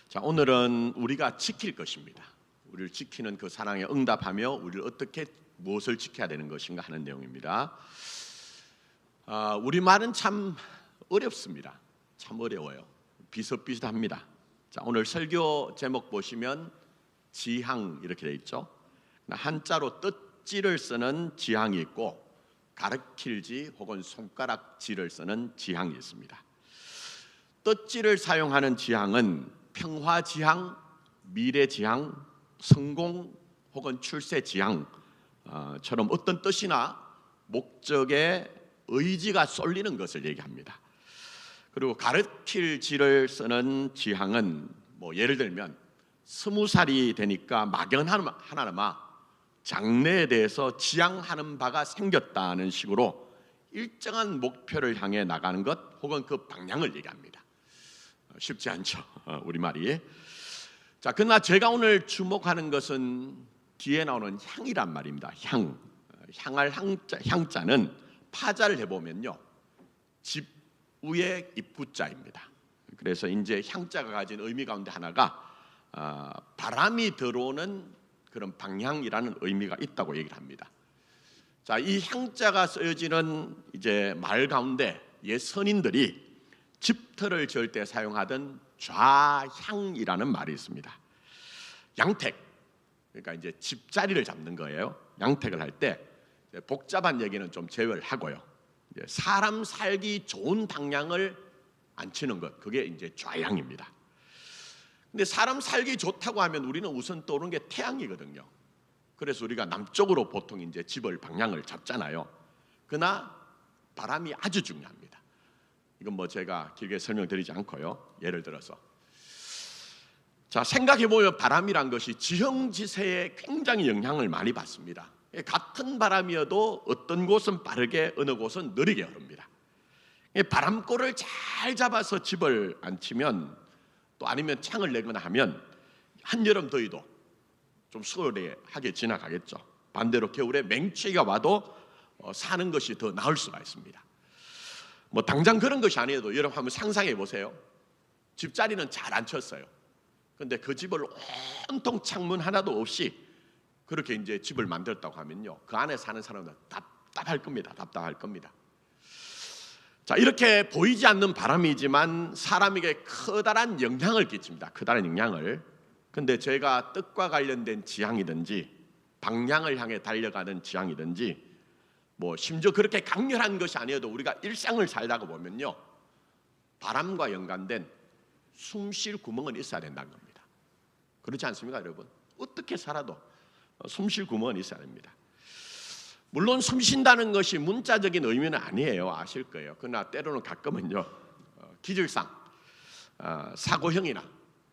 자, 오늘은 우리가 지킬 것입니다. 우리를 지키는 그 사랑에 응답하며 우리를 어떻게 무엇을 지켜야 되는 것인가 하는 내용입니다. 우리말은 참 어렵습니다. 참 어려워요. 비슷비슷합니다. 자, 오늘 설교 제목 보시면 지향 이렇게 돼 있죠. 한자로 뜻지를 쓰는 지향이 있고 가르칠지 혹은 손가락지를 쓰는 지향이 있습니다. 뜻지를 사용하는 지향은 평화지향, 미래지향, 성공 혹은 출세지향처럼 어떤 뜻이나 목적에 의지가 쏠리는 것을 얘기합니다. 그리고 가르칠 지를 쓰는 지향은 예를 들면 20살이 되니까 막연하나마 장래에 대해서 지향하는 바가 생겼다는 식으로 일정한 목표를 향해 나가는 것 혹은 그 방향을 얘기합니다. 쉽지 않죠, 우리말이. 자, 그러나 제가 오늘 주목하는 것은 뒤에 나오는 향이란 말입니다. 향할 향자는 파자를 해보면요, 집 위에 입구자입니다. 그래서 이제 향자가 가진 의미 가운데 하나가 바람이 들어오는 그런 방향이라는 의미가 있다고 얘기를 합니다. 자, 이 향자가 쓰여지는 이제 말 가운데 옛 선인들이 집터를 지을 때 사용하던 좌향이라는 말이 있습니다. 양택, 그러니까 이제 집자리를 잡는 거예요. 양택을 할 때 복잡한 얘기는 좀 제외를 하고요. 사람 살기 좋은 방향을 앉히는 것, 그게 이제 좌향입니다. 근데 사람 살기 좋다고 하면 우리는 우선 떠오르는 게 태양이거든요. 그래서 우리가 남쪽으로 보통 이제 집을 방향을 잡잖아요. 그러나 바람이 아주 중요합니다. 이건 제가 길게 설명드리지 않고요. 예를 들어서 자, 생각해보면 바람이란 것이 지형지세에 굉장히 영향을 많이 받습니다. 같은 바람이어도 어떤 곳은 빠르게 어느 곳은 느리게 흐릅니다. 바람골을 잘 잡아서 집을 앉히면 또 아니면 창을 내거나 하면 한여름 더위도 좀 수월하게 지나가겠죠. 반대로 겨울에 맹추위가 와도 사는 것이 더 나을 수가 있습니다. 당장 그런 것이 아니어도 여러분 한번 상상해 보세요. 집자리는 잘 안 쳤어요. 근데 그 집을 온통 창문 하나도 없이 그렇게 이제 집을 만들었다고 하면요, 그 안에 사는 사람은 답답할 겁니다. 자, 이렇게 보이지 않는 바람이지만 사람에게 커다란 영향을 끼칩니다. 커다란 영향을. 근데 제가 뜻과 관련된 지향이든지 방향을 향해 달려가는 지향이든지 심지어 그렇게 강렬한 것이 아니어도 우리가 일상을 살다가 보면요, 바람과 연관된 숨 쉴 구멍은 있어야 된다는 겁니다. 그렇지 않습니까, 여러분? 어떻게 살아도 숨 쉴 구멍은 있어야 됩니다. 물론 숨 쉰다는 것이 문자적인 의미는 아니에요. 아실 거예요. 그러나 때로는 가끔은요, 기질상 사고형이나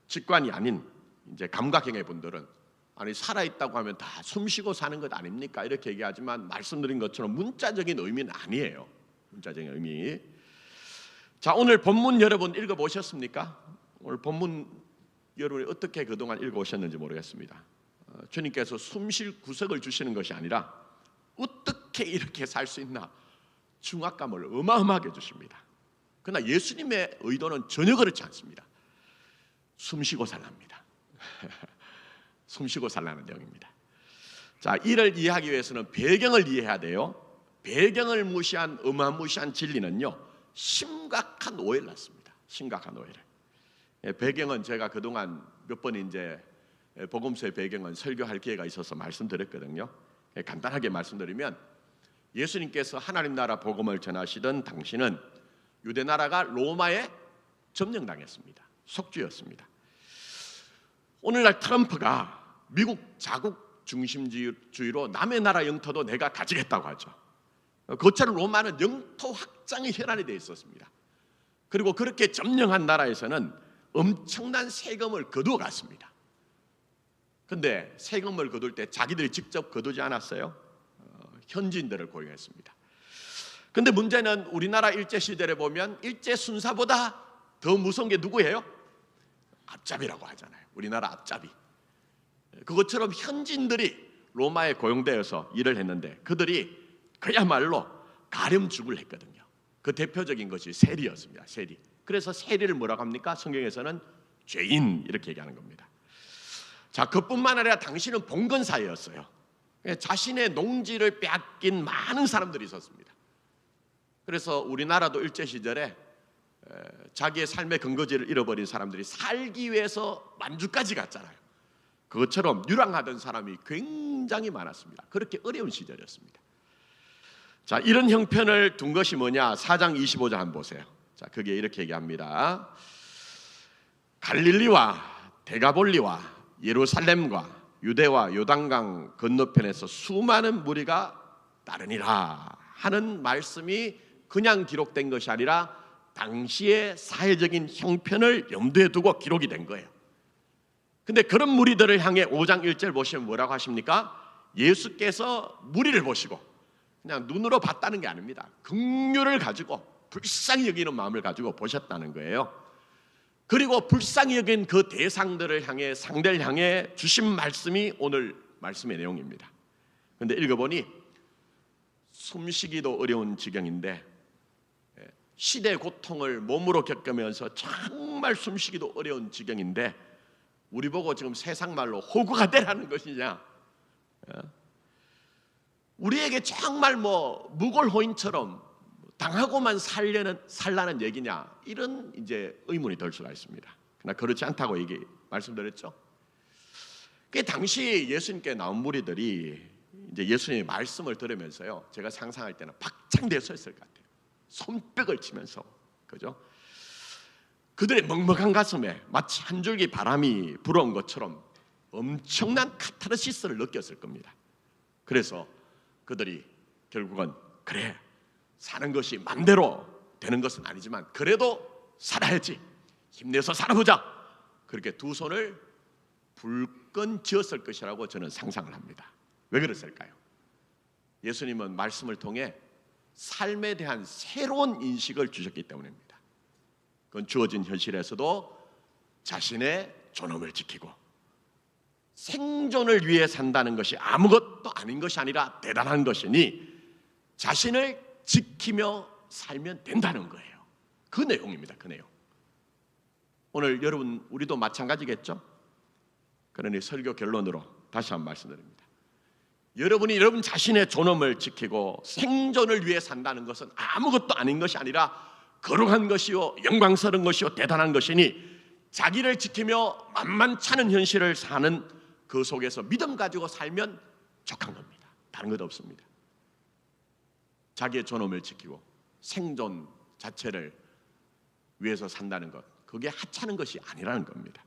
직관이 아닌 이제 감각형의 분들은 아니 살아있다고 하면 다 숨쉬고 사는 것 아닙니까? 이렇게 얘기하지만 말씀드린 것처럼 문자적인 의미는 아니에요. 문자적인 의미. 자, 오늘 본문 여러분 읽어보셨습니까? 오늘 본문 여러분이 어떻게 그동안 읽어오셨는지 모르겠습니다. 주님께서 숨쉴 구석을 주시는 것이 아니라 어떻게 이렇게 살 수 있나 중압감을 어마어마하게 주십니다. 그러나 예수님의 의도는 전혀 그렇지 않습니다. 숨쉬고 살랍니다. 숨쉬고 살라는 내용입니다. 자, 이를 이해하기 위해서는 배경을 이해해야 돼요. 배경을 무시한 어마무시한 진리는요, 심각한 오해를 낳습니다. 심각한 오해를. 배경은 제가 그동안 몇 번 이제 복음서의 배경은 설교할 기회가 있어서 말씀드렸거든요. 간단하게 말씀드리면 예수님께서 하나님 나라 복음을 전하시던 당시는 유대 나라가 로마에 점령당했습니다. 속주였습니다. 오늘날 트럼프가 미국 자국 중심주의로 남의 나라 영토도 내가 가지겠다고 하죠. 그것처럼 로마는 영토 확장의 혈안이 되어 있었습니다. 그리고 그렇게 점령한 나라에서는 엄청난 세금을 거두어 갔습니다. 그런데 세금을 거둘 때 자기들이 직접 거두지 않았어요. 현지인들을 고용했습니다. 그런데 문제는 우리나라 일제시대를 보면 일제순사보다 더 무서운 게 누구예요? 앞잡이라고 하잖아요. 우리나라 앞잡이. 그것처럼 현지인들이 로마에 고용되어서 일을 했는데 그들이 그야말로 가렴 죽을 했거든요. 그 대표적인 것이 세리였습니다. 세리. 그래서 세리를 뭐라고 합니까? 성경에서는 죄인 이렇게 얘기하는 겁니다. 자, 그뿐만 아니라 당신은 봉건사였어요. 자신의 농지를 빼앗긴 많은 사람들이 있었습니다. 그래서 우리나라도 일제시절에 자기의 삶의 근거지를 잃어버린 사람들이 살기 위해서 만주까지 갔잖아요. 그것처럼 유랑하던 사람이 굉장히 많았습니다. 그렇게 어려운 시절이었습니다. 자, 이런 형편을 둔 것이 뭐냐? 4장 25절 한번 보세요. 자, 그게 이렇게 얘기합니다. 갈릴리와 데가볼리와 예루살렘과 유대와 요단강 건너편에서 수많은 무리가 따르니라 하는 말씀이 그냥 기록된 것이 아니라 당시의 사회적인 형편을 염두에 두고 기록이 된 거예요. 근데 그런 무리들을 향해 5장 1절 보시면 뭐라고 하십니까? 예수께서 무리를 보시고 그냥 눈으로 봤다는 게 아닙니다. 긍휼을 가지고 불쌍히 여기는 마음을 가지고 보셨다는 거예요. 그리고 불쌍히 여긴 그 대상들을 향해, 상대를 향해 주신 말씀이 오늘 말씀의 내용입니다. 그런데 읽어보니 숨쉬기도 어려운 지경인데 시대 고통을 몸으로 겪으면서 정말 숨쉬기도 어려운 지경인데 우리 보고 지금 세상 말로 호구가 되라는 것이냐, 우리에게 정말 무골호인처럼 당하고만 살라는 얘기냐, 이런 이제 의문이 들 수가 있습니다. 그러나 그렇지 않다고 말씀드렸죠. 그 당시 예수님께 나온 무리들이 이제 예수님의 말씀을 들으면서요, 제가 상상할 때는 박장대소 서 있을 것 같아요. 손뼉을 치면서, 그죠? 그들의 먹먹한 가슴에 마치 한 줄기 바람이 불어온 것처럼 엄청난 카타르시스를 느꼈을 겁니다. 그래서 그들이 결국은 그래, 사는 것이 맘대로 되는 것은 아니지만 그래도 살아야지, 힘내서 살아보자, 그렇게 두 손을 불끈 쥐었을 것이라고 저는 상상을 합니다. 왜 그랬을까요? 예수님은 말씀을 통해 삶에 대한 새로운 인식을 주셨기 때문입니다. 그건 주어진 현실에서도 자신의 존엄을 지키고 생존을 위해 산다는 것이 아무것도 아닌 것이 아니라 대단한 것이니 자신을 지키며 살면 된다는 거예요. 그 내용입니다. 그 내용. 오늘 여러분, 우리도 마찬가지겠죠? 그러니 설교 결론으로 다시 한번 말씀드립니다. 여러분이 여러분 자신의 존엄을 지키고 생존을 위해 산다는 것은 아무것도 아닌 것이 아니라 거룩한 것이요, 영광스러운 것이요, 대단한 것이니 자기를 지키며 만만찮은 현실을 사는 그 속에서 믿음 가지고 살면 족한 겁니다. 다른 것 없습니다. 자기의 존엄을 지키고 생존 자체를 위해서 산다는 것, 그게 하찮은 것이 아니라는 겁니다.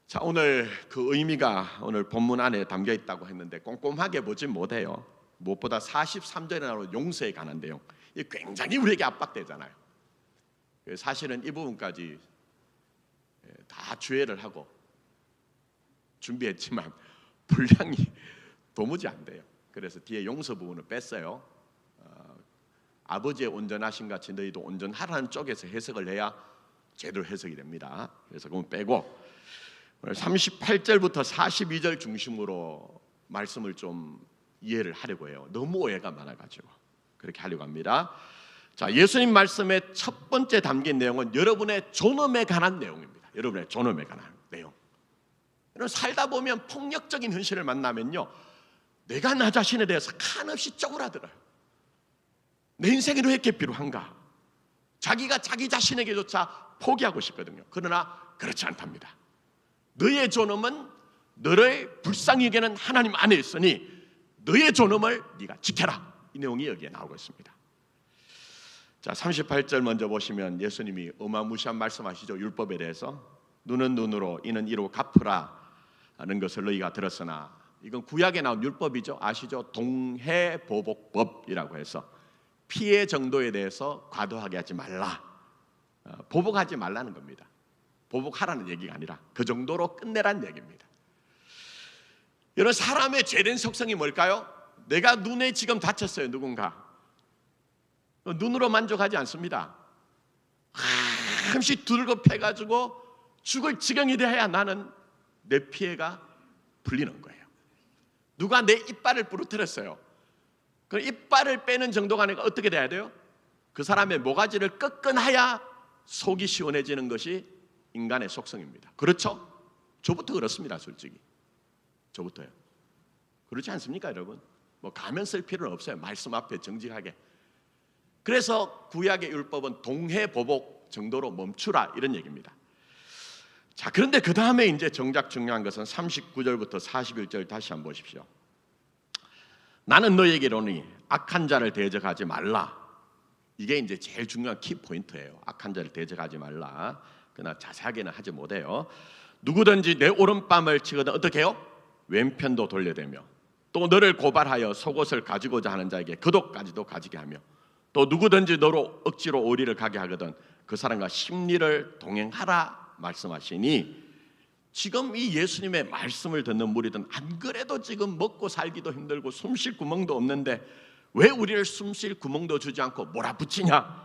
자, 오늘 그 의미가 오늘 본문 안에 담겨 있다고 했는데 꼼꼼하게 보진 못해요. 무엇보다 43절에 나오는 용서에 관한 내용, 이게 굉장히 우리에게 압박되잖아요. 사실은 이 부분까지 다 주의를 하고 준비했지만 분량이 도무지 안 돼요. 그래서 뒤에 용서 부분을 뺐어요. 아버지의 온전하신 같이 너희도 온전하라는 쪽에서 해석을 해야 제대로 해석이 됩니다. 그래서 그건 빼고 38절부터 42절 중심으로 말씀을 좀 이해를 하려고 해요. 너무 오해가 많아가지고 그렇게 하려고 합니다. 자, 예수님 말씀의 첫 번째 담긴 내용은 여러분의 존엄에 관한 내용입니다. 여러분의 존엄에 관한 내용. 여러분, 살다 보면 폭력적인 현실을 만나면요, 내가 나 자신에 대해서 한없이 쪼그라들어요. 내 인생이 왜 이렇게 필요한가? 자기가 자기 자신에게조차 포기하고 싶거든요. 그러나 그렇지 않답니다. 너의 존엄은 너를 불쌍히 여기는 하나님 안에 있으니 너의 존엄을 네가 지켜라. 이 내용이 여기에 나오고 있습니다. 자, 38절 먼저 보시면 예수님이 어마무시한 말씀하시죠. 율법에 대해서 눈은 눈으로 이는 이로 갚으라 하는 것을 너희가 들었으나, 이건 구약에 나온 율법이죠. 아시죠? 동해보복법이라고 해서 피해 정도에 대해서 과도하게 하지 말라, 보복하지 말라는 겁니다. 보복하라는 얘기가 아니라 그 정도로 끝내라는 얘기입니다. 여러분, 사람의 죄된 속성이 뭘까요? 내가 눈에 지금 다쳤어요. 누군가 눈으로 만족하지 않습니다. 한없이 두들겨 패가지고 죽을 지경이 돼야 나는 내 피해가 풀리는 거예요. 누가 내 이빨을 부러뜨렸어요. 그 이빨을 빼는 정도가 아니라 어떻게 돼야 돼요? 그 사람의 모가지를 꺾어놔야 속이 시원해지는 것이 인간의 속성입니다. 그렇죠? 저부터 그렇습니다. 솔직히 저부터요. 그렇지 않습니까 여러분? 뭐 가면 쓸 필요는 없어요. 말씀 앞에 정직하게. 그래서 구약의 율법은 동해보복 정도로 멈추라 이런 얘기입니다. 자, 그런데 그 다음에 이제 정작 중요한 것은 39절부터 41절 다시 한번 보십시오. 나는 너에게 이르노니 악한 자를 대적하지 말라. 이게 이제 제일 중요한 키포인트예요. 악한 자를 대적하지 말라. 그러나 자세하게는 하지 못해요. 누구든지 내 오른뺨을 치거든 어떻게 해요? 왼편도 돌려대며 또 너를 고발하여 속옷을 가지고자 하는 자에게 겉옷까지도 가지게 하며 또 누구든지 너로 억지로 오리를 가게 하거든 그 사람과 심리를 동행하라 말씀하시니, 지금 이 예수님의 말씀을 듣는 무리들은 안 그래도 지금 먹고 살기도 힘들고 숨 쉴 구멍도 없는데 왜 우리를 숨 쉴 구멍도 주지 않고 몰아붙이냐?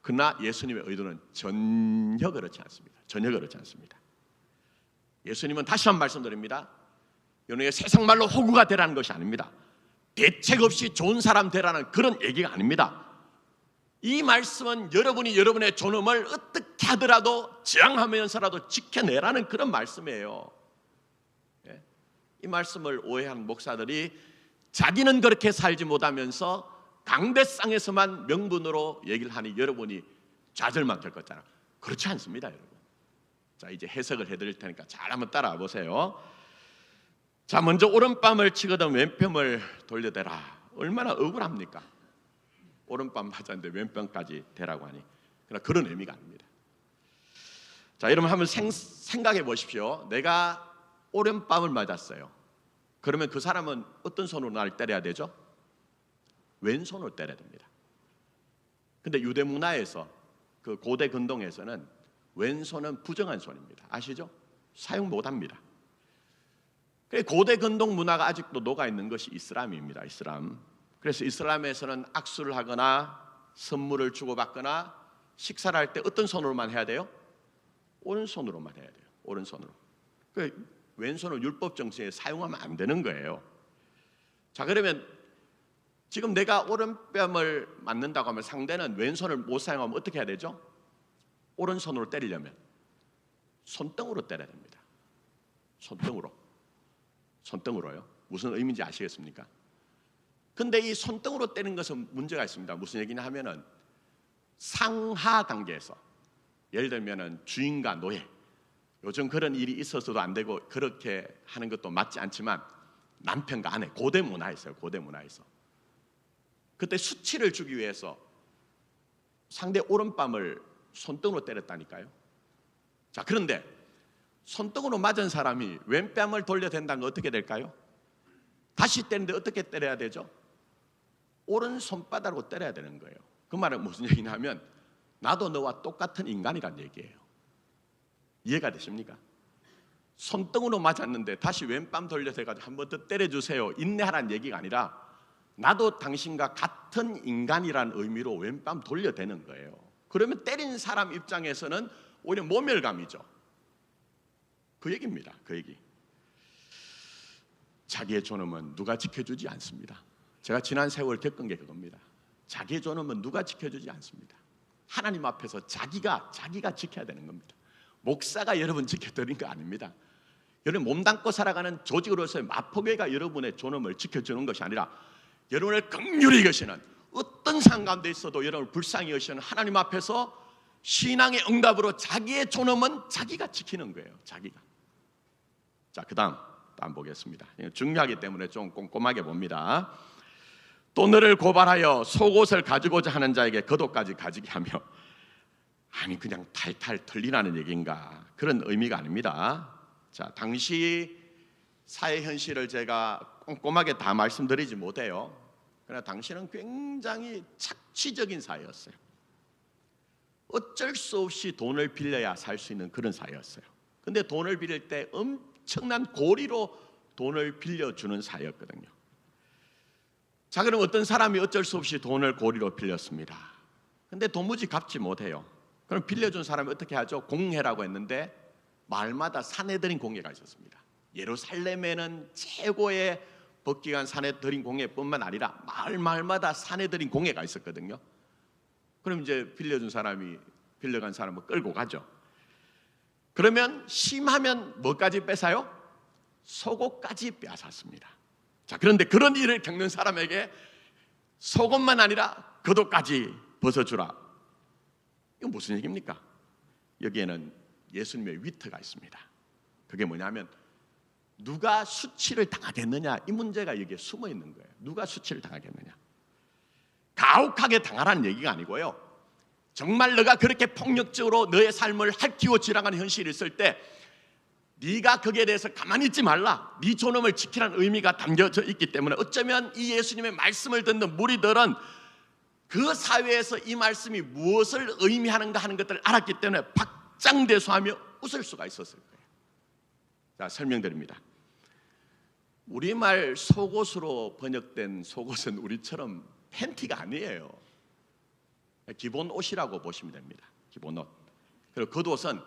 그러나 예수님의 의도는 전혀 그렇지 않습니다. 전혀 그렇지 않습니다. 예수님은 다시 한번 말씀드립니다. 여러분의 세상 말로 호구가 되라는 것이 아닙니다. 대책 없이 좋은 사람 되라는 그런 얘기가 아닙니다. 이 말씀은 여러분이 여러분의 존엄을 어떻게 하더라도 저항하면서라도 지켜내라는 그런 말씀이에요. 이 말씀을 오해한 목사들이 자기는 그렇게 살지 못하면서 강대상에서만 명분으로 얘기를 하니 여러분이 좌절만 될 것 같잖아요. 그렇지 않습니다 여러분. 자, 이제 해석을 해드릴 테니까 잘 한번 따라와 보세요. 자, 먼저 오른뺨을 치거든 왼편을 돌려대라. 얼마나 억울합니까? 오른뺨 맞았는데 왼편까지 대라고 하니. 그러나 그런 의미가 아닙니다. 자, 여러분 한번 생각해 보십시오. 내가 오른뺨을 맞았어요. 그러면 그 사람은 어떤 손으로 나를 때려야 되죠? 왼손으로 때려야 됩니다. 근데 유대 문화에서 그 고대 근동에서는 왼손은 부정한 손입니다. 아시죠? 사용 못합니다. 고대 근동 문화가 아직도 녹아있는 것이 이슬람입니다. 이슬람. 그래서 이슬람에서는 악수를 하거나 선물을 주고받거나 식사를 할 때 어떤 손으로만 해야 돼요? 오른손으로만 해야 돼요. 오른손으로. 왼손을 율법 정신에 사용하면 안 되는 거예요. 자, 그러면 지금 내가 오른뺨을 맞는다고 하면 상대는 왼손을 못 사용하면 어떻게 해야 되죠? 오른손으로 때리려면 손등으로 때려야 됩니다. 손등으로요. 무슨 의미인지 아시겠습니까? 근데 이 손등으로 때리는 것은 문제가 있습니다. 무슨 얘기냐 하면은 상하 관계에서, 예를 들면은 주인과 노예, 요즘 그런 일이 있어서도 안 되고 그렇게 하는 것도 맞지 않지만 남편과 아내, 고대 문화에서요. 고대 문화에서 그때 수치를 주기 위해서 상대 오른뺨을 손등으로 때렸다니까요. 자, 그런데 손등으로 맞은 사람이 왼뺨을 돌려댄다는 건 어떻게 될까요? 다시 때리는데 어떻게 때려야 되죠? 오른 손바닥으로 때려야 되는 거예요. 그 말은 무슨 얘기냐면 나도 너와 똑같은 인간이란 얘기예요. 이해가 되십니까? 손등으로 맞았는데 다시 왼뺨 돌려대가지고 한 번 더 때려주세요, 인내하라는 얘기가 아니라 나도 당신과 같은 인간이라는 의미로 왼뺨 돌려대는 거예요. 그러면 때린 사람 입장에서는 오히려 모멸감이죠. 그 얘기입니다. 그 얘기. 자기의 존엄은 누가 지켜주지 않습니다. 제가 지난 세월 겪은 게 그겁니다. 자기의 존엄은 누가 지켜주지 않습니다. 하나님 앞에서 자기가 지켜야 되는 겁니다. 목사가 여러분 지켜드린 거 아닙니다. 여러분 몸담고 살아가는 조직으로서의 마포교회가 여러분의 존엄을 지켜주는 것이 아니라 여러분을 긍휼히 여기시는, 어떤 상황 가운데 있어도 여러분을 불쌍히 여기시는 하나님 앞에서 신앙의 응답으로 자기의 존엄은 자기가 지키는 거예요. 자기가. 자, 그 다음 보겠습니다. 중요하기 때문에 좀 꼼꼼하게 봅니다. 또 너를 고발하여 속옷을 가지고자 하는 자에게 겉옷까지 가지게 하며. 아니, 그냥 탈탈 털리라는 얘기인가? 그런 의미가 아닙니다. 자, 당시 사회 현실을 제가 꼼꼼하게 다 말씀드리지 못해요. 그러나 당시는 굉장히 착취적인 사회였어요. 어쩔 수 없이 돈을 빌려야 살 수 있는 그런 사회였어요. 근데 돈을 빌릴 때 엄청난 고리로 돈을 빌려주는 사회였거든요. 자, 그럼 어떤 사람이 어쩔 수 없이 돈을 고리로 빌렸습니다. 근데 도무지 갚지 못해요. 그럼 빌려준 사람이 어떻게 하죠? 공회라고 했는데 마을마다 사내들인 공회가 있었습니다. 예루살렘에는 최고의 법기관 사내들인 공회뿐만 아니라 마을마다 사내들인 공회가 있었거든요. 그럼 이제 빌려간 사람을 끌고 가죠. 그러면 심하면 뭐까지 뺏어요? 속옷까지 빼앗았습니다. 자, 그런데 그런 일을 겪는 사람에게 속옷만 아니라 겉옷까지 벗어주라. 이건 무슨 얘기입니까? 여기에는 예수님의 위트가 있습니다. 그게 뭐냐면 누가 수치를 당하겠느냐, 이 문제가 여기에 숨어 있는 거예요. 누가 수치를 당하겠느냐. 가혹하게 당하라는 얘기가 아니고요, 정말 너가 그렇게 폭력적으로 너의 삶을 핥히고 지나가는 현실이 있을 때 네가 거기에 대해서 가만히 있지 말라, 네 존엄을 지키라는 의미가 담겨져 있기 때문에 어쩌면 이 예수님의 말씀을 듣는 무리들은 그 사회에서 이 말씀이 무엇을 의미하는가 하는 것들을 알았기 때문에 박장대소하며 웃을 수가 있었을 거예요. 자, 설명드립니다. 우리말 속옷으로 번역된 속옷은 우리처럼 팬티가 아니에요. 기본 옷이라고 보시면 됩니다. 기본 옷. 그리고 겉옷은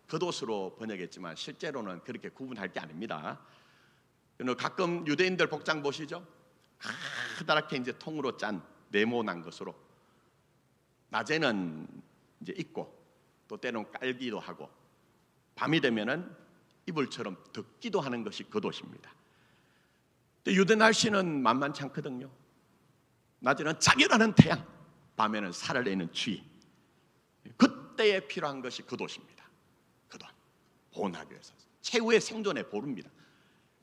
겉옷으로 번역했지만 실제로는 그렇게 구분할 게 아닙니다. 가끔 유대인들 복장 보시죠? 커다랗게 이제 통으로 짠 네모난 것으로 낮에는 이제 입고 또 때로는 깔기도 하고 밤이 되면은 이불처럼 덮기도 하는 것이 겉옷입니다. 유대 날씨는 만만치 않거든요. 낮에는 자결하는 태양, 밤에는 살을 내는 추위. 그때에 필요한 것이 겉옷입니다. 겉옷, 보호하기 위해서 최후의 생존의 보루입니다.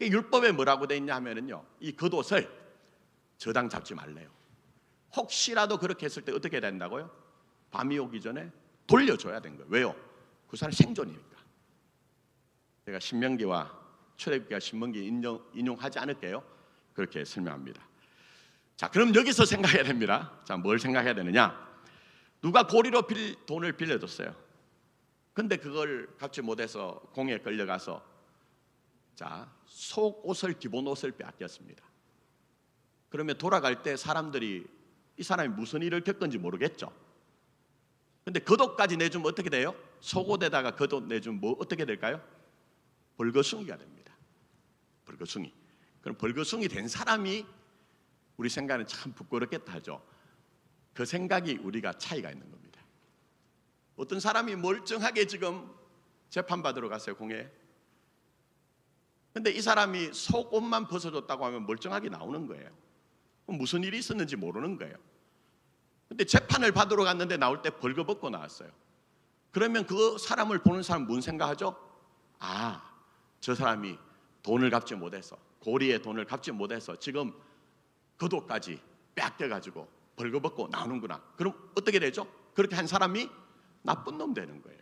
율법에 뭐라고 돼 있냐 하면은요, 이 겉옷을 저당 잡지 말래요. 혹시라도 그렇게 했을 때 어떻게 된다고요? 밤이 오기 전에 돌려줘야 되는 거예요. 왜요? 그 사람 생존이니까. 제가 신명기와 출애굽기와 신명기 인용하지 않을게요. 그렇게 설명합니다. 자, 그럼 여기서 생각해야 됩니다. 자, 뭘 생각해야 되느냐? 누가 고리로 돈을 빌려줬어요. 근데 그걸 갚지 못해서 공에 끌려가서 자, 속옷을, 기본 옷을 빼앗겼습니다. 그러면 돌아갈 때 사람들이 이 사람이 무슨 일을 겪은지 모르겠죠. 근데 겉옷까지 내주면 어떻게 돼요? 속옷에다가 겉옷 내주면 뭐 어떻게 될까요? 벌거숭이가 됩니다. 벌거숭이. 그럼 벌거숭이 된 사람이 우리 생각은 참 부끄럽겠다 하죠. 그 생각이 우리가 차이가 있는 겁니다. 어떤 사람이 멀쩡하게 지금 재판받으러 갔어요, 공에. 근데 이 사람이 속옷만 벗어줬다고 하면 멀쩡하게 나오는 거예요. 무슨 일이 있었는지 모르는 거예요. 근데 재판을 받으러 갔는데 나올 때 벌거벗고 나왔어요. 그러면 그 사람을 보는 사람은 무슨 생각하죠? 아, 저 사람이 돈을 갚지 못해서, 고리의 돈을 갚지 못해서 지금 겉옷까지 빼앗겨가지고 벌거벗고 나오는구나. 그럼 어떻게 되죠? 그렇게 한 사람이 나쁜 놈 되는 거예요.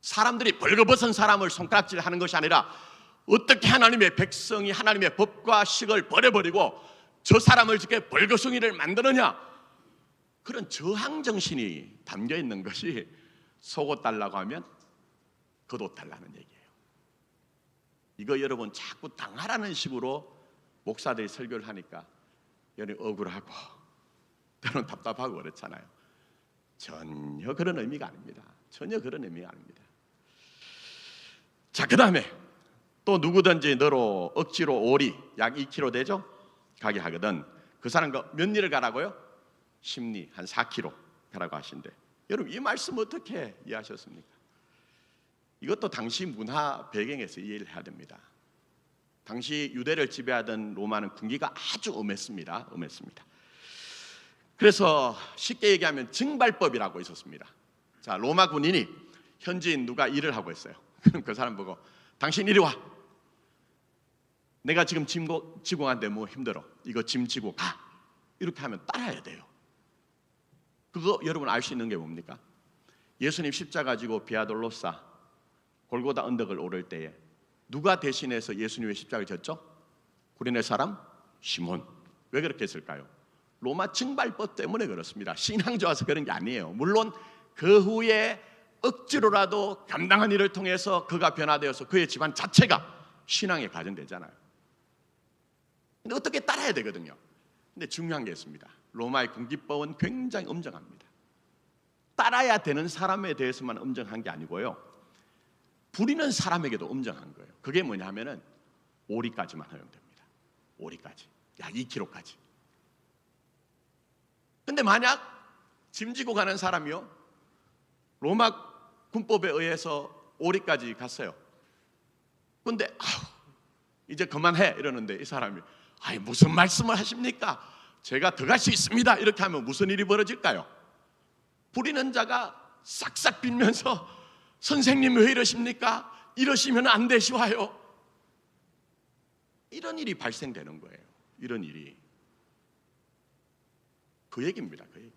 사람들이 벌거벗은 사람을 손가락질하는 것이 아니라 어떻게 하나님의 백성이 하나님의 법과 식을 버려버리고 저 사람을 이렇게 벌거숭이를 만드느냐, 그런 저항 정신이 담겨 있는 것이 속옷 달라고 하면 겉옷 달라는 얘기예요. 이거 여러분 자꾸 당하라는 식으로 목사들이 설교를 하니까 여러분 억울하고 때로는 답답하고 그렇잖아요. 전혀 그런 의미가 아닙니다. 전혀 그런 의미가 아닙니다. 자, 그 다음에 또 누구든지 너로 억지로 오리, 약 2kg 되죠? 가게 하거든 그 사람과 몇 리를 가라고요? 10리, 한 4kg 가라고 하신대. 여러분 이 말씀 어떻게 이해하셨습니까? 이것도 당시 문화 배경에서 이해를 해야 됩니다. 당시 유대를 지배하던 로마는 군기가 아주 엄했습니다. 그래서 쉽게 얘기하면 증발법이라고 있었습니다. 자, 로마 군인이 현지인 누가 일을 하고 있어요. 그럼 그 사람 보고 당신 이리 와. 내가 지금 짐 지고 가는데 뭐 힘들어. 이거 짐 지고 가. 이렇게 하면 따라야 돼요. 그거 여러분 알 수 있는 게 뭡니까? 예수님 십자가 지고 비아돌로사 골고다 언덕을 오를 때에 누가 대신해서 예수님의 십자가를 졌죠? 구레네 사람 시몬. 왜 그렇게 했을까요? 로마 징발법 때문에 그렇습니다. 신앙 좋아서 그런 게 아니에요. 물론 그 후에 억지로라도 감당한 일을 통해서 그가 변화되어서 그의 집안 자체가 신앙에 가정되잖아요. 근데 어떻게 따라야 되거든요. 근데 중요한 게 있습니다. 로마의 군기법은 굉장히 엄정합니다. 따라야 되는 사람에 대해서만 엄정한 게 아니고요, 부리는 사람에게도 엄정한 거예요. 그게 뭐냐 하면은 오리까지만 허용됩니다. 오리까지, 약 2kg까지. 근데 만약 짐 지고 가는 사람이요, 로마 군법에 의해서 오리까지 갔어요. 근데 이제 그만해 이러는데 이 사람이 무슨 말씀을 하십니까? 제가 더 갈 수 있습니다. 이렇게 하면 무슨 일이 벌어질까요? 부리는 자가 싹싹 빌면서 선생님 왜 이러십니까? 이러시면 안 되시와요. 이런 일이 발생되는 거예요. 이런 일이. 그 얘기입니다. 그 얘기.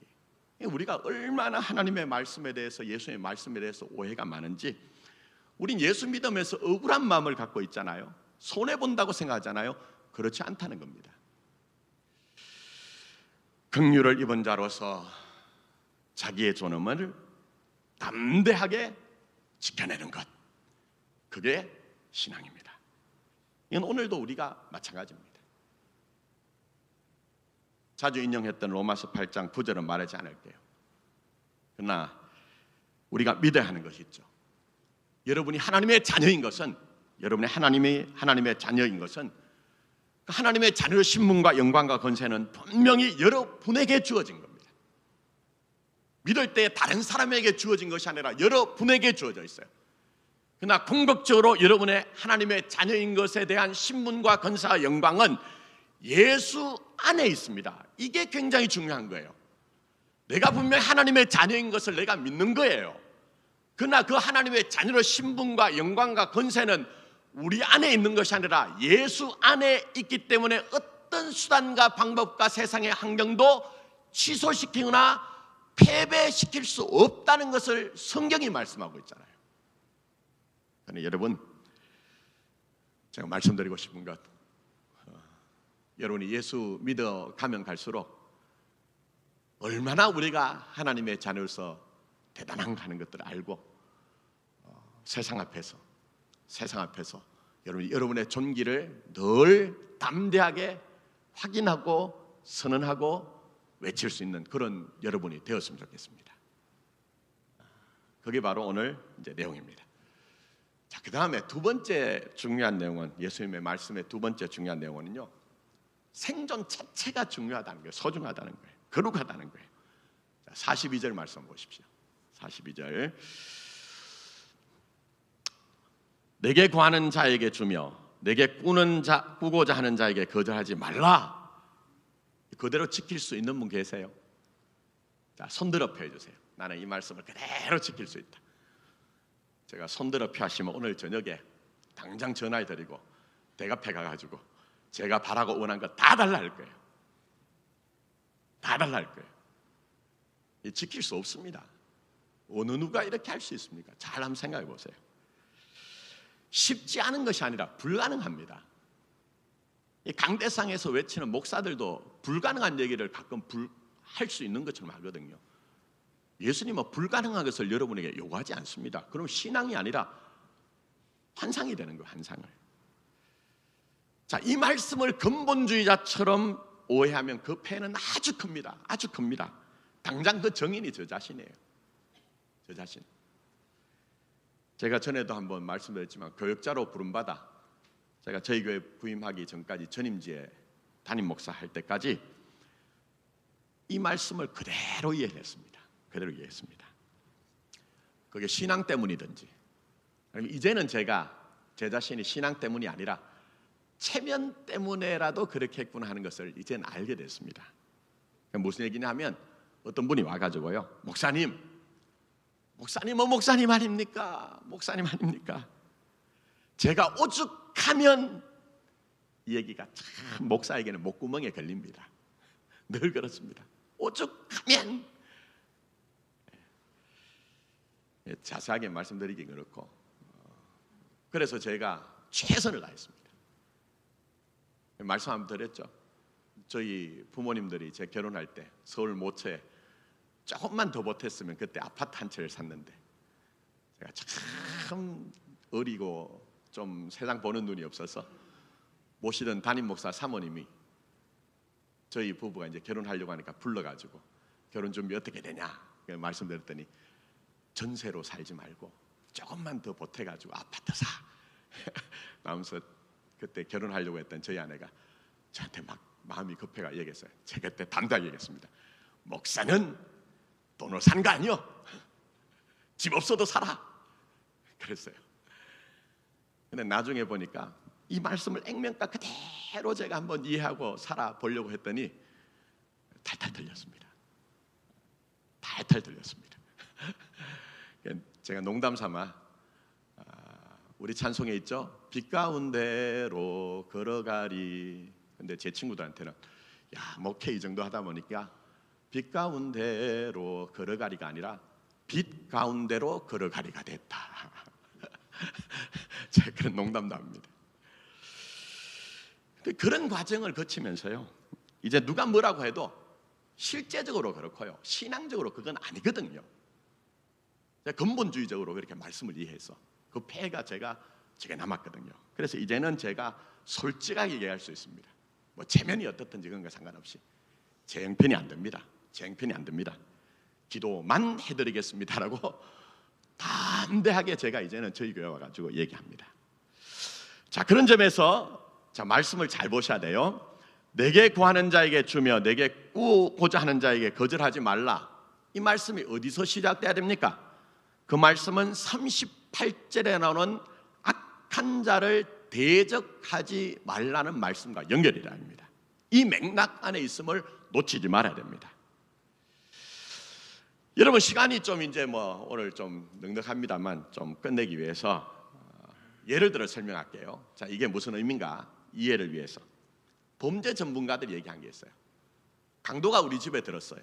우리가 얼마나 하나님의 말씀에 대해서, 예수의 말씀에 대해서 오해가 많은지. 우린 예수 믿으면서 억울한 마음을 갖고 있잖아요. 손해본다고 생각하잖아요. 그렇지 않다는 겁니다. 긍휼을 입은 자로서 자기의 존엄을 담대하게 지켜내는 것, 그게 신앙입니다. 이건 오늘도 우리가 마찬가지입니다. 자주 인용했던 로마서 8장 9절은 말하지 않을게요. 그러나 우리가 믿어야 하는 것이 있죠. 여러분이 하나님의 자녀인 것은, 여러분이 하나님의 자녀인 것은, 하나님의 자녀의 신분과 영광과 권세는 분명히 여러분에게 주어진 겁니다. 믿을 때 다른 사람에게 주어진 것이 아니라 여러분에게 주어져 있어요. 그러나 궁극적으로 여러분의 하나님의 자녀인 것에 대한 신분과 권세와 영광은 예수 안에 있습니다. 이게 굉장히 중요한 거예요. 내가 분명히 하나님의 자녀인 것을 내가 믿는 거예요. 그러나 그 하나님의 자녀의 신분과 영광과 권세는 우리 안에 있는 것이 아니라 예수 안에 있기 때문에 어떤 수단과 방법과 세상의 환경도 취소시키거나 패배시킬 수 없다는 것을 성경이 말씀하고 있잖아요. 그러니 여러분, 제가 말씀드리고 싶은 것, 여러분이 예수 믿어 가면 갈수록 얼마나 우리가 하나님의 자녀로서 대단한가 하는 것들을 알고 세상 앞에서 여러분의 존귀를 늘 담대하게 확인하고 선언하고 외칠 수 있는 그런 여러분이 되었으면 좋겠습니다. 그게 바로 오늘 이제 내용입니다. 자, 그 다음에 두 번째 중요한 내용은, 예수님의 말씀의 두 번째 중요한 내용은요, 생존 자체가 중요하다는 거예요. 소중하다는 거예요. 거룩하다는 거예요. 자, 42절 말씀 보십시오. 42절. 내게 구하는 자에게 주며 내게 꾸고자 하는 자에게 거절하지 말라. 그대로 지킬 수 있는 분 계세요? 자, 손들어 펴주세요. 나는 이 말씀을 그대로 지킬 수 있다. 제가 손들어 펴하시면 오늘 저녁에 당장 전화해드리고 대갑해 가가지고 제가 바라고 원한 거 다 달라 할 거예요. 다 달라 할 거예요. 지킬 수 없습니다. 어느 누가 이렇게 할 수 있습니까? 잘 한번 생각해 보세요. 쉽지 않은 것이 아니라 불가능합니다. 이 강대상에서 외치는 목사들도 불가능한 얘기를 가끔 할 수 있는 것처럼 하거든요. 예수님은 불가능한 것을 여러분에게 요구하지 않습니다. 그럼 신앙이 아니라 환상이 되는 거예요. 환상을. 자, 이 말씀을 근본주의자처럼 오해하면 그 폐해는 아주 큽니다. 아주 큽니다. 당장 그 정인이 저 자신이에요. 저 자신. 제가 전에도 한번 말씀드렸지만 교역자로 부름받아 제가 저희 교회 부임하기 전까지 전임지에 담임 목사 할 때까지 이 말씀을 그대로 이해했습니다. 그대로 이해했습니다. 그게 신앙 때문이든지 아니면 이제는 제가 제 자신이 신앙 때문이 아니라 체면 때문에라도 그렇게 했구나 하는 것을 이제는 알게 됐습니다. 무슨 얘기냐 하면 어떤 분이 와가지고요, 목사님 아닙니까? 목사님 아닙니까? 제가 오죽하면 이 얘기가 참 목사에게는 목구멍에 걸립니다. 늘 그렇습니다. 오죽하면. 자세하게 말씀드리기 그렇고, 그래서 제가 최선을 다했습니다. 말씀 한번 드렸죠. 저희 부모님들이 제 결혼할 때 서울 모처에 조금만 더 보탰으면 그때 아파트 한 채를 샀는데 제가 참 어리고 좀 세상 보는 눈이 없어서 모시던 담임 목사 사모님이 저희 부부가 이제 결혼하려고 하니까 불러가지고 결혼 준비 어떻게 되냐 말씀드렸더니 전세로 살지 말고 조금만 더 보태가지고 아파트 사 하면서 그때 결혼하려고 했던 저희 아내가 저한테 막 마음이 급해가 얘기했어요. 제가 그때 담대하게 얘기했습니다. 목사는 돈으로 산 거 아니요. 집 없어도 살아. 그랬어요. 근데 나중에 보니까 이 말씀을 액면가 그대로 제가 한번 이해하고 살아보려고 했더니 탈탈 틀렸습니다. 탈탈 틀렸습니다. 제가 농담 삼아 우리 찬송에 있죠. 빛 가운데로 걸어가리. 근데 제 친구들한테는 야, 목회 이 정도 하다 보니까 빛 가운데로 걸어가리가 아니라 빛 가운데로 걸어가리가 됐다. 제가 그런 농담도 합니다. 그런 과정을 거치면서요, 이제 누가 뭐라고 해도 실제적으로 그렇고요, 신앙적으로 그건 아니거든요. 근본주의적으로 그렇게 말씀을 이해해서 그 폐가 제게 남았거든요. 그래서 이제는 제가 솔직하게 얘기할 수 있습니다. 뭐 체면이 어떻든지 그런 거 상관없이 제 형편이 안 됩니다. 제 형편이 안 됩니다. 기도만 해드리겠습니다라고 담대하게 제가 이제는 저희 교회 와가지고 얘기합니다. 자, 그런 점에서 자, 말씀을 잘 보셔야 돼요. 내게 구하는 자에게 주며 내게 꾸고자 하는 자에게 거절하지 말라. 이 말씀이 어디서 시작돼야 됩니까? 그 말씀은 38절에 나오는 악한 자를 대적하지 말라는 말씀과 연결이라 합니다. 이 맥락 안에 있음을 놓치지 말아야 됩니다. 여러분, 시간이 좀 이제 오늘 좀 넉넉합니다만 좀 끝내기 위해서 예를 들어 설명할게요. 자, 이게 무슨 의미인가 이해를 위해서. 범죄 전문가들이 얘기한 게 있어요. 강도가 우리 집에 들었어요.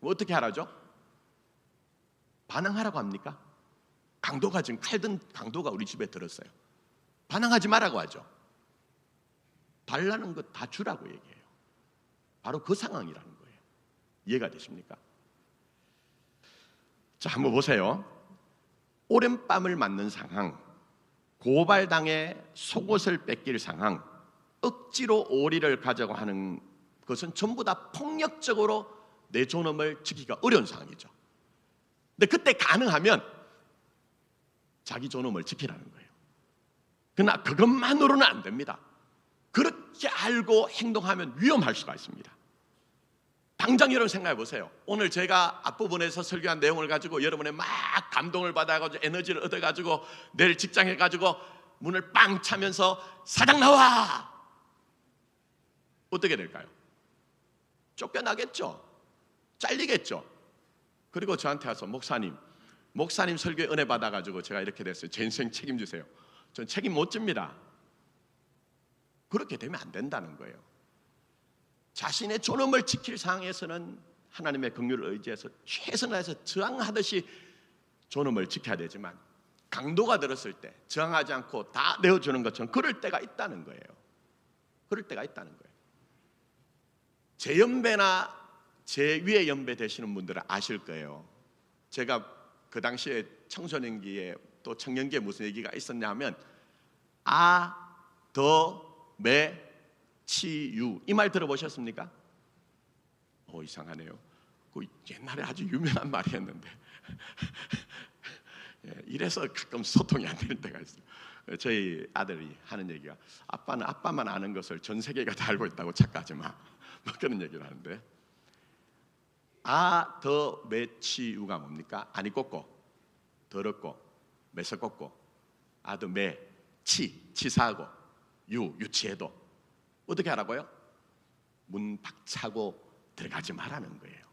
어떻게 하라죠? 반항하라고 합니까? 강도가 지금 칼든 강도가 우리 집에 들었어요. 반항하지 말라고 하죠. 달라는 것 다 주라고 얘기해요. 바로 그 상황이라는 거예요. 이해가 되십니까? 자, 한번 보세요. 오랜밤을 맞는 상황, 고발당해 속옷을 뺏길 상황, 억지로 오리를 가져고 하는 것은 전부 다 폭력적으로 내 존엄을 지키기가 어려운 상황이죠. 근데 그때 가능하면 자기 존엄을 지키라는 거예요. 그러나 그것만으로는 안 됩니다. 그렇게 알고 행동하면 위험할 수가 있습니다. 당장 여러분 생각해 보세요. 오늘 제가 앞부분에서 설교한 내용을 가지고 여러분의 막 감동을 받아가지고 에너지를 얻어가지고 내일 직장에 가지고 문을 빵 차면서 사장 나와! 어떻게 될까요? 쫓겨나겠죠. 잘리겠죠. 그리고 저한테 와서 목사님 설교에 은혜 받아가지고 제가 이렇게 됐어요. 제 인생 책임지세요. 전 책임 못 집니다. 그렇게 되면 안 된다는 거예요. 자신의 존엄을 지킬 상황에서는 하나님의 긍휼을 의지해서 최선을 다해서 저항하듯이 존엄을 지켜야 되지만 강도가 들었을 때 저항하지 않고 다 내어주는 것처럼 그럴 때가 있다는 거예요. 그럴 때가 있다는 거예요. 제 연배나 제 위에 연배 되시는 분들은 아실 거예요. 제가 그 당시에 청소년기에 또 청년기에 무슨 얘기가 있었냐 하면 치유 이 말 들어보셨습니까? 이상하네요. 그 옛날에 아주 유명한 말이었는데 이래서 가끔 소통이 안 되는 때가 있어요. 저희 아들이 하는 얘기가 아빠는 아빠만 아는 것을 전 세계가 다 알고 있다고 착각하지 마. 뭐 그런 얘기를 하는데 치유가 뭡니까? 아니 꽂고 더럽고 매서꽂고 치사하고 유치해도 어떻게 하라고요? 문 박차고 들어가지 말라는 거예요.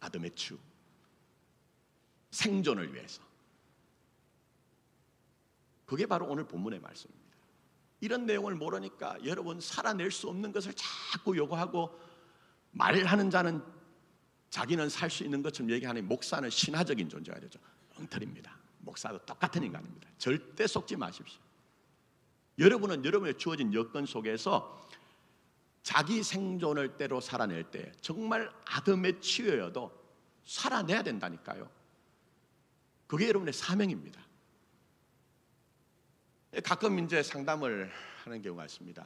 아드메추 생존을 위해서. 그게 바로 오늘 본문의 말씀입니다. 이런 내용을 모르니까 여러분 살아낼 수 없는 것을 자꾸 요구하고 말하는 자는 자기는 살 수 있는 것처럼 얘기하는 목사는 신화적인 존재가 되죠. 엉터리입니다. 목사도 똑같은 인간입니다. 절대 속지 마십시오. 여러분은 여러분의 주어진 여건 속에서 자기 생존을 때로 살아낼 때 정말 아담의 치유여도 살아내야 된다니까요. 그게 여러분의 사명입니다. 가끔 이제 상담을 하는 경우가 있습니다.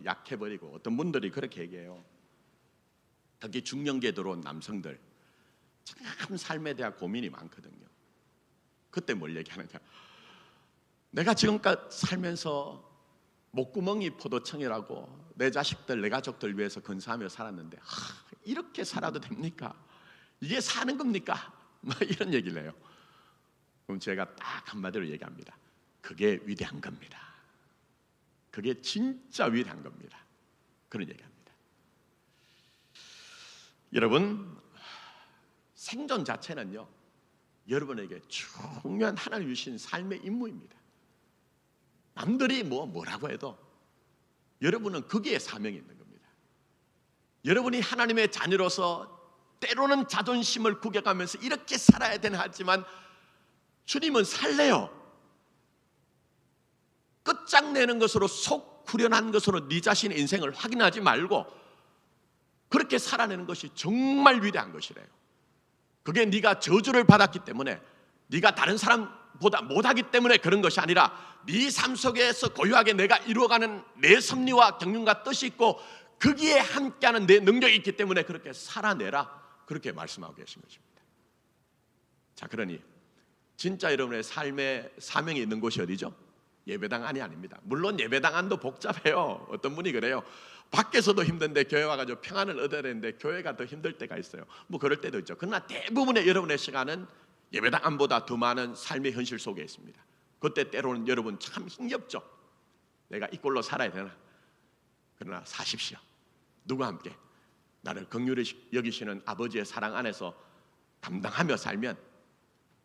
약해버리고 어떤 분들이 그렇게 얘기해요. 특히 중년기에 들어온 남성들 참 삶에 대한 고민이 많거든요. 그때 뭘 얘기하느냐, 내가 지금까지 살면서 목구멍이 포도청이라고 내 자식들 내 가족들 위해서 건사하며 살았는데 이렇게 살아도 됩니까? 이게 사는 겁니까? 이런 얘기를 해요. 그럼 제가 딱 한마디로 얘기합니다. 그게 위대한 겁니다. 그게 진짜 위대한 겁니다. 그런 얘기합니다. 여러분, 생존 자체는요, 여러분에게 중요한 하나님 주신 삶의 임무입니다. 남들이 뭐라고 해도 여러분은 거기에 사명이 있는 겁니다. 여러분이 하나님의 자녀로서 때로는 자존심을 구겨가면서 이렇게 살아야 되나 하지만 주님은 살래요. 끝장내는 것으로 속 후련한 것으로 네 자신의 인생을 확인하지 말고 그렇게 살아내는 것이 정말 위대한 것이래요. 그게 네가 저주를 받았기 때문에, 네가 다른 사람보다 못하기 때문에 그런 것이 아니라 네 삶 속에서 고유하게 내가 이루어가는 내 섭리와 경륜과 뜻이 있고 거기에 함께하는 내 능력이 있기 때문에 그렇게 살아내라, 그렇게 말씀하고 계신 것입니다. 자, 그러니 진짜 여러분의 삶의 사명이 있는 곳이 어디죠? 예배당 안이 아닙니다. 물론 예배당 안도 복잡해요. 어떤 분이 그래요. 밖에서도 힘든데 교회 와가지고 평안을 얻어야 되는데 교회가 더 힘들 때가 있어요. 그럴 때도 있죠. 그러나 대부분의 여러분의 시간은 예배당 안보다 더 많은 삶의 현실 속에 있습니다. 그때 때로는 여러분 참 힘겹죠. 내가 이 꼴로 살아야 되나? 그러나 사십시오. 누구와 함께? 나를 긍휼히 여기시는 아버지의 사랑 안에서 감당하며 살면,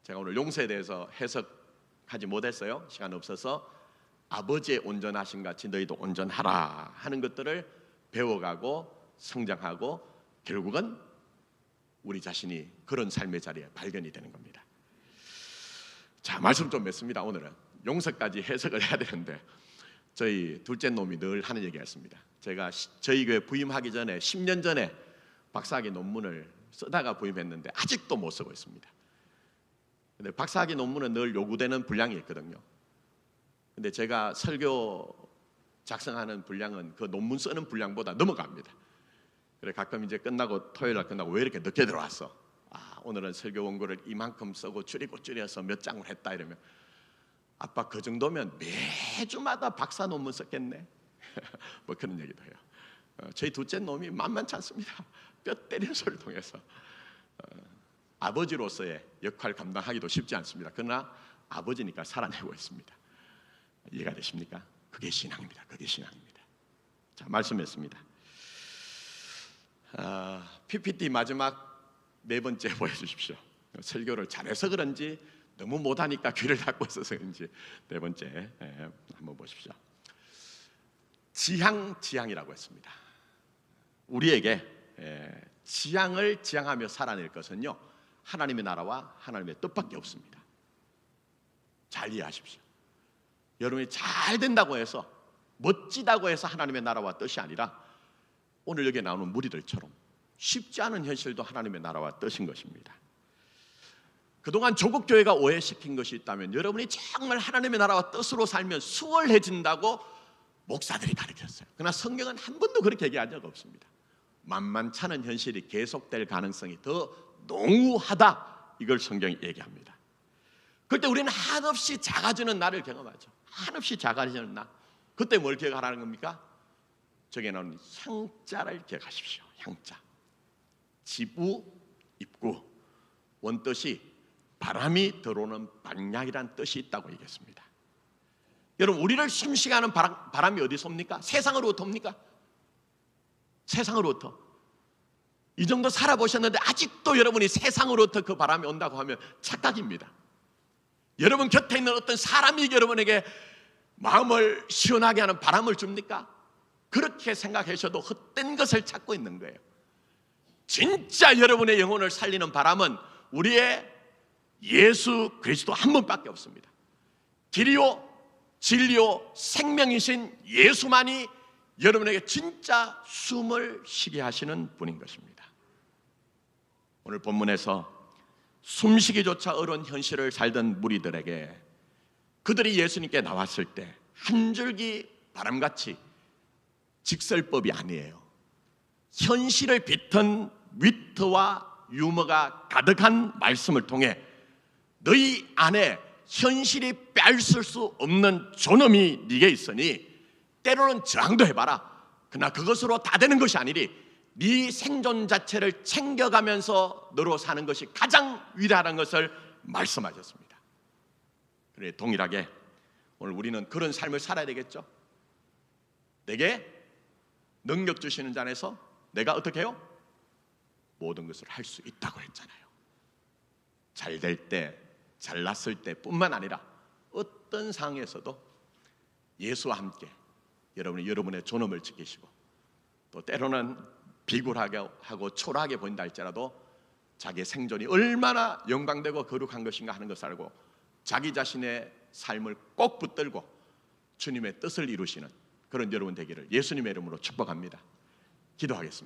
제가 오늘 용서에 대해서 해석하지 못했어요. 시간 없어서 아버지의 온전하신 같이 너희도 온전하라 하는 것들을 배워가고 성장하고 결국은 우리 자신이 그런 삶의 자리에 발견이 되는 겁니다. 자, 말씀 좀 맺습니다. 오늘은 용서까지 해석을 해야 되는데 저희 둘째 놈이 늘 하는 얘기가 있습니다. 제가 저희 교회 부임하기 전에 10년 전에 박사학위 논문을 쓰다가 부임했는데 아직도 못 쓰고 있습니다. 근데 박사학위 논문은 늘 요구되는 분량이 있거든요. 근데 제가 설교 작성하는 분량은 그 논문 쓰는 분량보다 넘어갑니다. 그래 가끔 이제 끝나고 토요일 날 끝나고 왜 이렇게 늦게 들어왔어? 오늘은 설교 원고를 이만큼 쓰고 줄여서 몇 장을 했다 이러면, 아빠 그 정도면 매주마다 박사 논문 썼겠네. 그런 얘기도 해요. 저희 둘째 놈이 만만치 않습니다. 뼈 때리는 소리를 통해서 아버지로서의 역할 감당하기도 쉽지 않습니다. 그러나 아버지니까 살아내고 있습니다. 이해가 되십니까? 그게 신앙입니다. 그게 신앙입니다. 자, 말씀했습니다. PPT 마지막 네 번째 보여주십시오. 설교를 잘해서 그런지 너무 못하니까 귀를 닫고 있어서 그런지 네 번째 한번 보십시오. 지향이라고 했습니다. 우리에게 지향을 지향하며 살아낼 것은요, 하나님의 나라와 하나님의 뜻밖에 없습니다. 잘 이해하십시오. 여러분이 잘 된다고 해서, 멋지다고 해서 하나님의 나라와 뜻이 아니라 오늘 여기에 나오는 무리들처럼 쉽지 않은 현실도 하나님의 나라와 뜻인 것입니다. 그동안 조국 교회가 오해시킨 것이 있다면, 여러분이 정말 하나님의 나라와 뜻으로 살면 수월해진다고 목사들이 가르쳤어요. 그러나 성경은 한 번도 그렇게 얘기한 적 없습니다. 만만찮은 현실이 계속될 가능성이 더 농후하다, 이걸 성경이 얘기합니다. 그때 우리는 한없이 작아지는 나를 경험하죠. 한없이 작아지는 나. 그때 뭘 기억하라는 겁니까? 저기 나오는 향자를 기억하십시오. 향자. 지부, 입구. 원뜻이 바람이 들어오는 방향이란 뜻이 있다고 얘기했습니다. 여러분, 우리를 숨쉬게 하는 바람이 어디서 옵니까? 세상으로부터 옵니까? 세상으로부터. 이 정도 살아보셨는데 아직도 여러분이 세상으로부터 그 바람이 온다고 하면 착각입니다. 여러분 곁에 있는 어떤 사람이 여러분에게 마음을 시원하게 하는 바람을 줍니까? 그렇게 생각하셔도 헛된 것을 찾고 있는 거예요. 진짜 여러분의 영혼을 살리는 바람은 우리의 예수 그리스도 한 분밖에 없습니다. 길이요 진리요 생명이신 예수만이 여러분에게 진짜 숨을 쉬게 하시는 분인 것입니다. 오늘 본문에서 숨쉬기조차 어려운 현실을 살던 무리들에게, 그들이 예수님께 나왔을 때 한 줄기 바람같이, 직설법이 아니에요, 현실을 빗은 위트와 유머가 가득한 말씀을 통해 너희 안에 현실이 빼앗을 수 없는 존엄이 네게 있으니 때로는 저항도 해봐라. 그러나 그것으로 다 되는 것이 아니리 네 생존 자체를 챙겨가면서 너로 사는 것이 가장 위대하다는 것을 말씀하셨습니다. 그래, 동일하게 오늘 우리는 그런 삶을 살아야 되겠죠. 내게 능력 주시는 자 안에서 내가 어떻게 해요? 모든 것을 할 수 있다고 했잖아요. 잘 될 때, 잘났을 때뿐만 아니라 어떤 상황에서도 예수와 함께 여러분이 여러분의 존엄을 지키시고, 또 때로는 비굴하게 하고 초라하게 보인다 할지라도 자기의 생존이 얼마나 영광되고 거룩한 것인가 하는 것을 알고 자기 자신의 삶을 꼭 붙들고 주님의 뜻을 이루시는 그런 여러분 되기를 예수님의 이름으로 축복합니다. 기도하겠습니다.